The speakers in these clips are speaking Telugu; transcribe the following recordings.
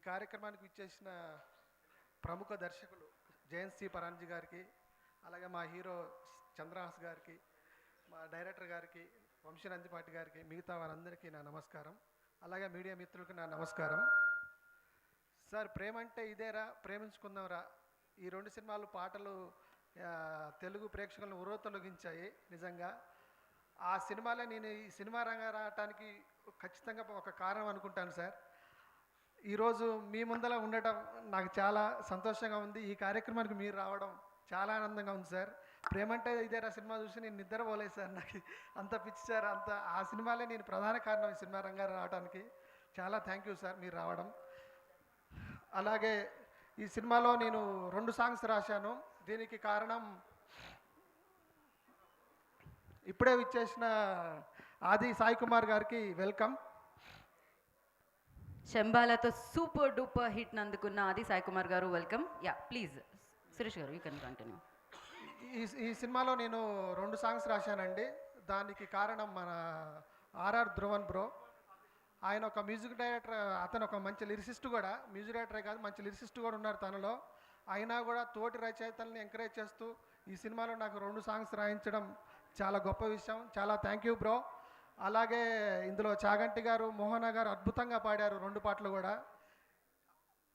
కార్యక్రమానికి ఇచ్చేసిన ప్రముఖ దర్శకులు జయంత్ సి పరాంజీ గారికి, అలాగే మా హీరో చంద్రహాస్ గారికి, మా డైరెక్టర్ గారికి, వంశీనందిపాటి గారికి, మిగతా వారందరికీ నా నమస్కారం. అలాగే మీడియా మిత్రులకు నా నమస్కారం. సార్, ప్రేమ అంటే ఇదేరా, ప్రేమించుకుందాంరా, ఈ రెండు సినిమాలు పాటలు తెలుగు ప్రేక్షకులను ఉర్రూతలొగించాయి. నిజంగా ఆ సినిమాలే నేను ఈ సినిమా రంగం రావటానికి ఖచ్చితంగా ఒక కారణం అనుకుంటాను సార్. ఈరోజు మీ ముందర ఉండటం నాకు చాలా సంతోషంగా ఉంది. ఈ కార్యక్రమానికి మీరు రావడం చాలా ఆనందంగా ఉంది సార్. ప్రేమంటే ఇదేరా సినిమా చూసి నేను నిద్రపోలేదు సార్. నాకు అంత పిచ్చి సార్. అంత ఆ సినిమాలే నేను ప్రధాన కారణం ఈ సినిమా రంగాన్ని రావడానికి. చాలా థ్యాంక్ యూ సార్ మీరు రావడం. అలాగే ఈ సినిమాలో నేను 2 సాంగ్స్ రాశాను. దీనికి కారణం ఇప్పుడే విచ్చేసిన ఆది సాయి కుమార్ గారికి వెల్కమ్. శంబాలతో సూపర్ డూపర్ హిట్ అందుకున్న ఆది సాయి కుమార్ గారు వెల్కమ్. యా ప్లీజ్ సురేష్ గారు యూ కెన్ కంటిన్యూ. ఈ సినిమాలో నేను 2 సాంగ్స్ రాశానండి. దానికి కారణం మన ఆర్ఆర్ ధ్రువన్ బ్రో. ఆయన ఒక మ్యూజిక్ డైరెక్టర్, అతను ఒక మంచి లిరిసిస్ట్ కూడా. మ్యూజిక్ డైరెక్టరే కాదు, మంచి లిరిసిస్ట్ కూడా ఉన్నారు తనలో. అయినా కూడా తోటి రచయితల్ని ఎంకరేజ్ చేస్తూ ఈ సినిమాలో నాకు 2 సాంగ్స్ రాయించడం చాలా గొప్ప విషయం. చాలా థ్యాంక్ యూ బ్రో. అలాగే ఇందులో చాగంటి గారు, మోహన గారు అద్భుతంగా పాడారు 2 పాటలు కూడా.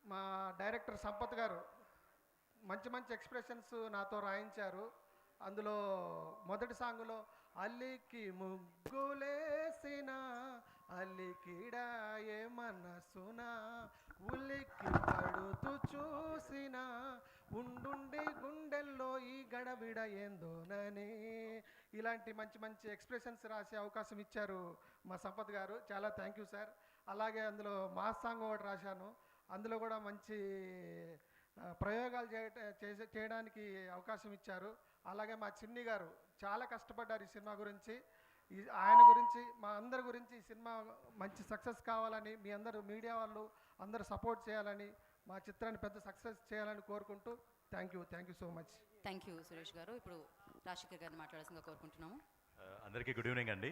మా డైరెక్టర్ సంపత్ గారు మంచి మంచి ఎక్స్ప్రెషన్స్ నాతో రాయించారు. అందులో మొదటి సాంగులో అల్లికి ముగ్గులేసిన అల్లికిడాయే మనసున ఉల్లికి పడుతూ చూసిన ఉండుండి గుండెల్లో ఈ గడబిడ ఏందోనని, ఇలాంటి మంచి మంచి ఎక్స్ప్రెషన్స్ రాసే అవకాశం ఇచ్చారు మా సంపత్ గారు. చాలా థ్యాంక్ యూ సార్. అలాగే అందులో మాస్ సాంగ్ ఒకటి రాశాను. అందులో కూడా మంచి ప్రయోగాలు చేయడానికి అవకాశం ఇచ్చారు. అలాగే మా చిన్ని గారు చాలా కష్టపడ్డారు ఈ సినిమా గురించి. ఆయన గురించి, మా అందరి గురించి ఈ సినిమా మంచి సక్సెస్ కావాలని, మీ అందరూ మీడియా వాళ్ళు అందరూ సపోర్ట్ చేయాలని, మా చిత్రాన్ని పెద్ద సక్సెస్ చేయాలని కోరుకుంటూ thank you so much. Thank you Suresh గారు. ఇప్పుడు రాజశేఖర్ గారిని మాట్లాడాల్సిందిగా కోరుకుంటున్నాము. అందరికీ గుడ్ ఈవినింగ్ అండి.